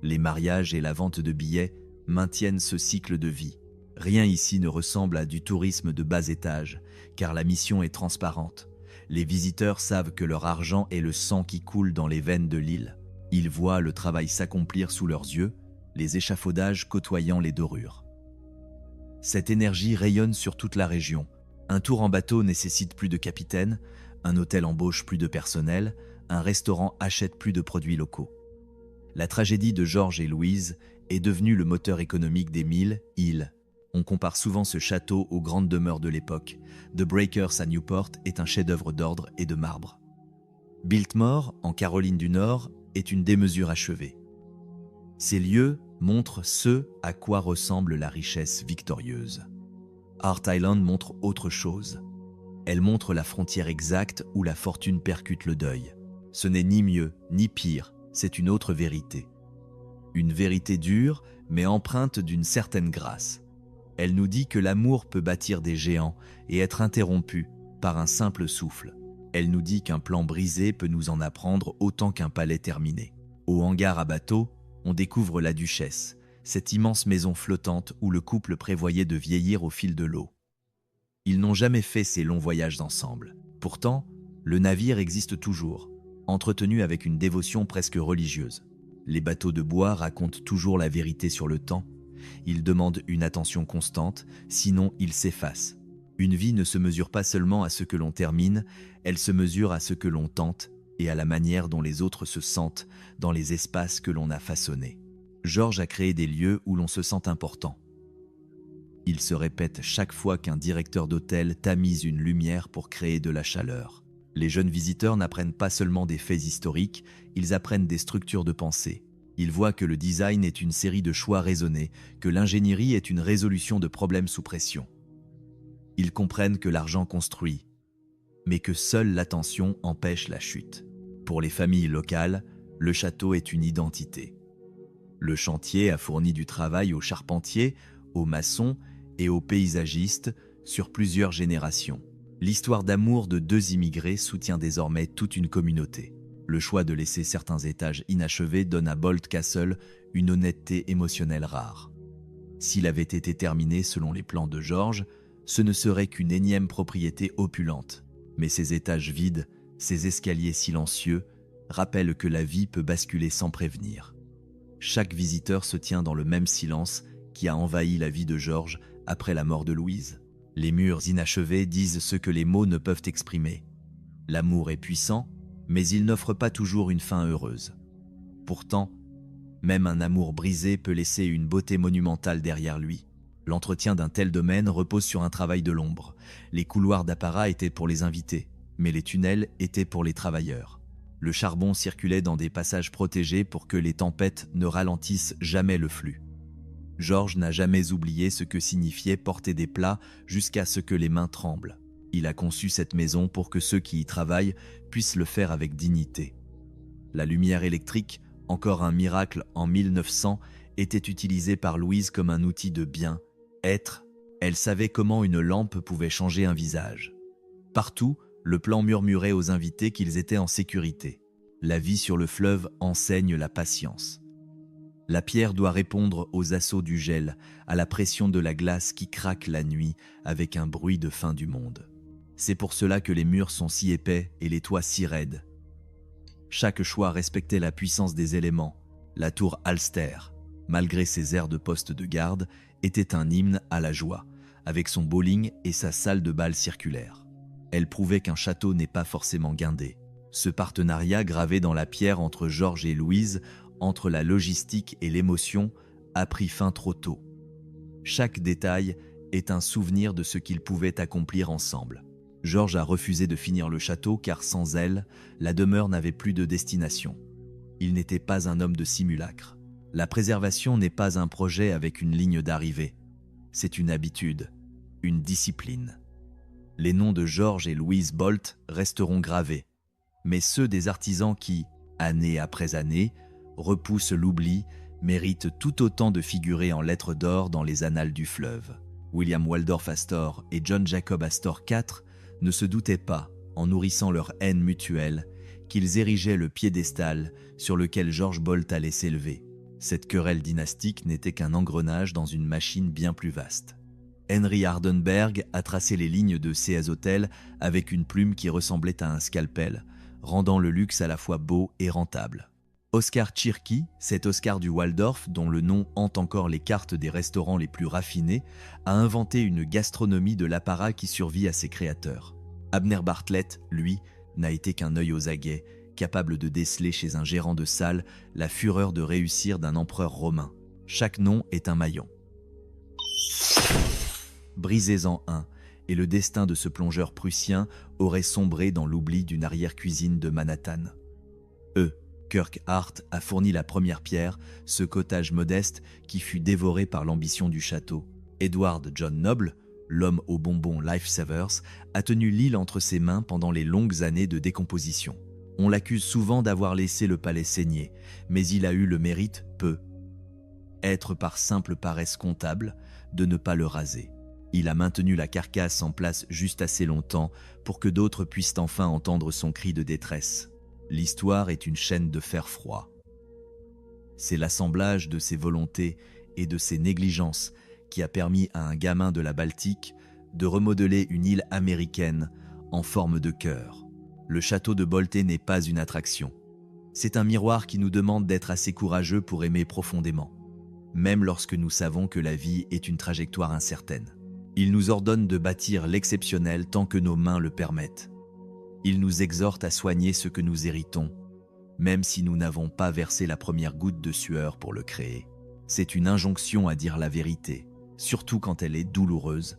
Les mariages et la vente de billets maintiennent ce cycle de vie. Rien ici ne ressemble à du tourisme de bas étage, car la mission est transparente. Les visiteurs savent que leur argent est le sang qui coule dans les veines de l'île. Ils voient le travail s'accomplir sous leurs yeux, les échafaudages côtoyant les dorures. Cette énergie rayonne sur toute la région. Un tour en bateau nécessite plus de capitaines, un hôtel embauche plus de personnel, un restaurant achète plus de produits locaux. La tragédie de George et Louise est devenue le moteur économique des 1000 îles. On compare souvent ce château aux grandes demeures de l'époque. The Breakers à Newport est un chef-d'œuvre d'ordre et de marbre. Biltmore, en Caroline du Nord, est une démesure achevée. Ces lieux montrent ce à quoi ressemble la richesse victorieuse. Hart Island montre autre chose. Elle montre la frontière exacte où la fortune percute le deuil. Ce n'est ni mieux ni pire, c'est une autre vérité. Une vérité dure, mais empreinte d'une certaine grâce. Elle nous dit que l'amour peut bâtir des géants et être interrompu par un simple souffle. Elle nous dit qu'un plan brisé peut nous en apprendre autant qu'un palais terminé. Au hangar à bateau, on découvre la Duchesse, cette immense maison flottante où le couple prévoyait de vieillir au fil de l'eau. Ils n'ont jamais fait ces longs voyages ensemble. Pourtant, le navire existe toujours, entretenu avec une dévotion presque religieuse. Les bateaux de bois racontent toujours la vérité sur le temps. Ils demandent une attention constante, sinon ils s'effacent. Une vie ne se mesure pas seulement à ce que l'on termine, elle se mesure à ce que l'on tente et à la manière dont les autres se sentent dans les espaces que l'on a façonnés. George a créé des lieux où l'on se sent important. Il se répète chaque fois qu'un directeur d'hôtel tamise une lumière pour créer de la chaleur. Les jeunes visiteurs n'apprennent pas seulement des faits historiques, ils apprennent des structures de pensée. Ils voient que le design est une série de choix raisonnés, que l'ingénierie est une résolution de problèmes sous pression. Ils comprennent que l'argent construit, mais que seule l'attention empêche la chute. Pour les familles locales, le château est une identité. Le chantier a fourni du travail aux charpentiers, aux maçons et aux paysagistes sur plusieurs générations. L'histoire d'amour de deux immigrés soutient désormais toute une communauté. Le choix de laisser certains étages inachevés donne à Bolt Castle une honnêteté émotionnelle rare. S'il avait été terminé selon les plans de George, ce ne serait qu'une énième propriété opulente. Mais ces étages vides, ces escaliers silencieux, rappellent que la vie peut basculer sans prévenir. Chaque visiteur se tient dans le même silence qui a envahi la vie de George après la mort de Louise. Les murs inachevés disent ce que les mots ne peuvent exprimer. L'amour est puissant, mais il n'offre pas toujours une fin heureuse. Pourtant, même un amour brisé peut laisser une beauté monumentale derrière lui. L'entretien d'un tel domaine repose sur un travail de l'ombre. Les couloirs d'apparat étaient pour les invités, mais les tunnels étaient pour les travailleurs. Le charbon circulait dans des passages protégés pour que les tempêtes ne ralentissent jamais le flux. George n'a jamais oublié ce que signifiait porter des plats jusqu'à ce que les mains tremblent. Il a conçu cette maison pour que ceux qui y travaillent puissent le faire avec dignité. La lumière électrique, encore un miracle en 1900, était utilisée par Louise comme un outil de bien-être. Elle savait comment une lampe pouvait changer un visage. Partout, le plan murmurait aux invités qu'ils étaient en sécurité. La vie sur le fleuve enseigne la patience. La pierre doit répondre aux assauts du gel, à la pression de la glace qui craque la nuit avec un bruit de fin du monde. C'est pour cela que les murs sont si épais et les toits si raides. Chaque choix respectait la puissance des éléments. La tour Alster, malgré ses airs de poste de garde, était un hymne à la joie, avec son bowling et sa salle de bal circulaire. Elle prouvait qu'un château n'est pas forcément guindé. Ce partenariat gravé dans la pierre entre George et Louise, entre la logistique et l'émotion, a pris fin trop tôt. Chaque détail est un souvenir de ce qu'ils pouvaient accomplir ensemble. George a refusé de finir le château car sans elle, la demeure n'avait plus de destination. Il n'était pas un homme de simulacre. La préservation n'est pas un projet avec une ligne d'arrivée. C'est une habitude, une discipline. Les noms de George et Louise Bolt resteront gravés, mais ceux des artisans qui, année après année, repoussent l'oubli, méritent tout autant de figurer en lettres d'or dans les annales du fleuve. William Waldorf Astor et John Jacob Astor IV ne se doutaient pas, en nourrissant leur haine mutuelle, qu'ils érigeaient le piédestal sur lequel George Bolt allait s'élever. Cette querelle dynastique n'était qu'un engrenage dans une machine bien plus vaste. Henry Hardenberg a tracé les lignes de ces hôtels avec une plume qui ressemblait à un scalpel, rendant le luxe à la fois beau et rentable. Oscar Tchirky, cet Oscar du Waldorf dont le nom hante encore les cartes des restaurants les plus raffinés, a inventé une gastronomie de l'apparat qui survit à ses créateurs. Abner Bartlett, lui, n'a été qu'un œil aux aguets, capable de déceler chez un gérant de salle la fureur de réussir d'un empereur romain. Chaque nom est un maillon. Brisez-en un, et le destin de ce plongeur prussien aurait sombré dans l'oubli d'une arrière-cuisine de Manhattan. Kirk Hart a fourni la première pierre, ce cottage modeste qui fut dévoré par l'ambition du château. Edward John Noble, l'homme aux bonbons Lifesavers, a tenu l'île entre ses mains pendant les longues années de décomposition. On l'accuse souvent d'avoir laissé le palais saigner, mais il a eu le mérite, être par simple paresse comptable, de ne pas le raser. Il a maintenu la carcasse en place juste assez longtemps pour que d'autres puissent enfin entendre son cri de détresse. L'histoire est une chaîne de fer froid. C'est l'assemblage de ses volontés et de ses négligences qui a permis à un gamin de la Baltique de remodeler une île américaine en forme de cœur. Le château de Bolté n'est pas une attraction. C'est un miroir qui nous demande d'être assez courageux pour aimer profondément, même lorsque nous savons que la vie est une trajectoire incertaine. Il nous ordonne de bâtir l'exceptionnel tant que nos mains le permettent. Il nous exhorte à soigner ce que nous héritons, même si nous n'avons pas versé la première goutte de sueur pour le créer. C'est une injonction à dire la vérité, surtout quand elle est douloureuse,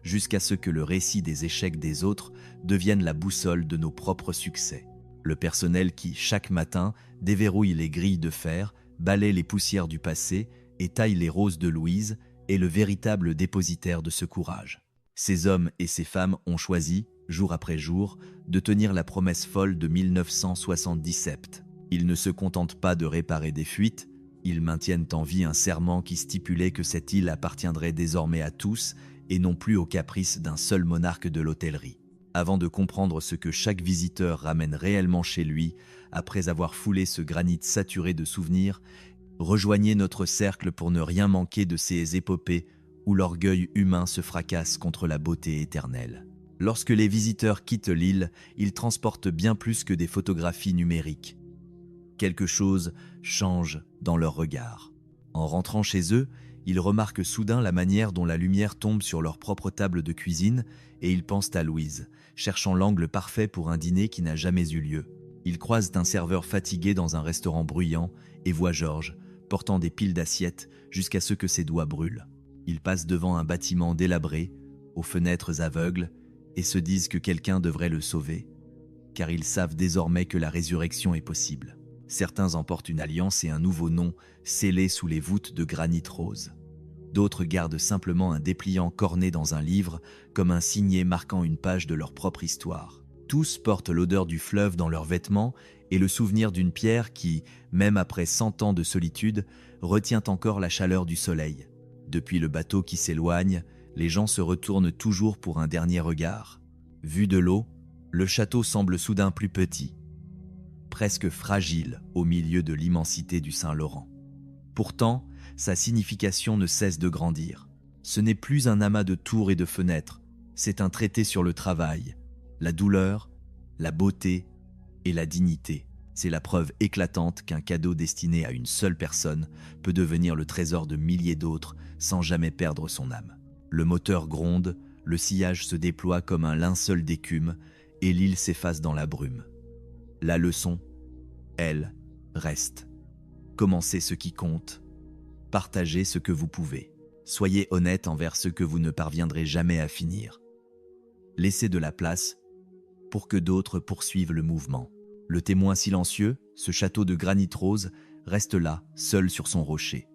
jusqu'à ce que le récit des échecs des autres devienne la boussole de nos propres succès. Le personnel qui, chaque matin, déverrouille les grilles de fer, balaie les poussières du passé et taille les roses de Louise, est le véritable dépositaire de ce courage. Ces hommes et ces femmes ont choisi, jour après jour, de tenir la promesse folle de 1977. Ils ne se contentent pas de réparer des fuites, ils maintiennent en vie un serment qui stipulait que cette île appartiendrait désormais à tous et non plus aux caprices d'un seul monarque de l'hôtellerie. Avant de comprendre ce que chaque visiteur ramène réellement chez lui, après avoir foulé ce granit saturé de souvenirs, rejoignez notre cercle pour ne rien manquer de ces épopées où l'orgueil humain se fracasse contre la beauté éternelle. Lorsque les visiteurs quittent l'île, ils transportent bien plus que des photographies numériques. Quelque chose change dans leur regard. En rentrant chez eux, ils remarquent soudain la manière dont la lumière tombe sur leur propre table de cuisine et ils pensent à Louise, cherchant l'angle parfait pour un dîner qui n'a jamais eu lieu. Ils croisent un serveur fatigué dans un restaurant bruyant et voient Georges, portant des piles d'assiettes jusqu'à ce que ses doigts brûlent. Ils passent devant un bâtiment délabré, aux fenêtres aveugles, et se disent que quelqu'un devrait le sauver, car ils savent désormais que la résurrection est possible. Certains emportent une alliance et un nouveau nom scellé sous les voûtes de granit rose. D'autres gardent simplement un dépliant corné dans un livre, comme un signet marquant une page de leur propre histoire. Tous portent l'odeur du fleuve dans leurs vêtements et le souvenir d'une pierre qui, même après 100 ans de solitude, retient encore la chaleur du soleil. Depuis le bateau qui s'éloigne, les gens se retournent toujours pour un dernier regard. Vu de l'eau, le château semble soudain plus petit, presque fragile au milieu de l'immensité du Saint-Laurent. Pourtant, sa signification ne cesse de grandir. Ce n'est plus un amas de tours et de fenêtres, c'est un traité sur le travail, la douleur, la beauté et la dignité. C'est la preuve éclatante qu'un cadeau destiné à une seule personne peut devenir le trésor de milliers d'autres sans jamais perdre son âme. Le moteur gronde, le sillage se déploie comme un linceul d'écume et l'île s'efface dans la brume. La leçon, elle, reste. Commencez ce qui compte. Partagez ce que vous pouvez. Soyez honnête envers ce que vous ne parviendrez jamais à finir. Laissez de la place pour que d'autres poursuivent le mouvement. Le témoin silencieux, ce château de granit rose, reste là, seul sur son rocher.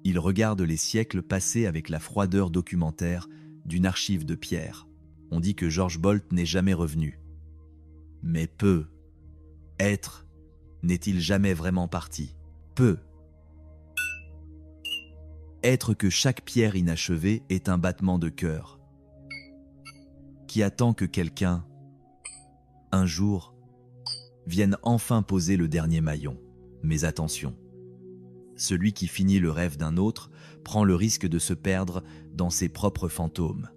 Il regarde les siècles passés avec la froideur documentaire d'une archive de pierre. On dit que George Bolt n'est jamais revenu. Mais être, n'est-il jamais vraiment parti? Être que chaque pierre inachevée est un battement de cœur, qui attend que quelqu'un, un jour, vienne enfin poser le dernier maillon. Mais attention, celui qui finit le rêve d'un autre prend le risque de se perdre dans ses propres fantômes.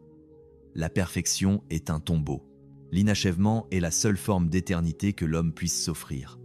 La perfection est un tombeau. L'inachèvement est la seule forme d'éternité que l'homme puisse s'offrir.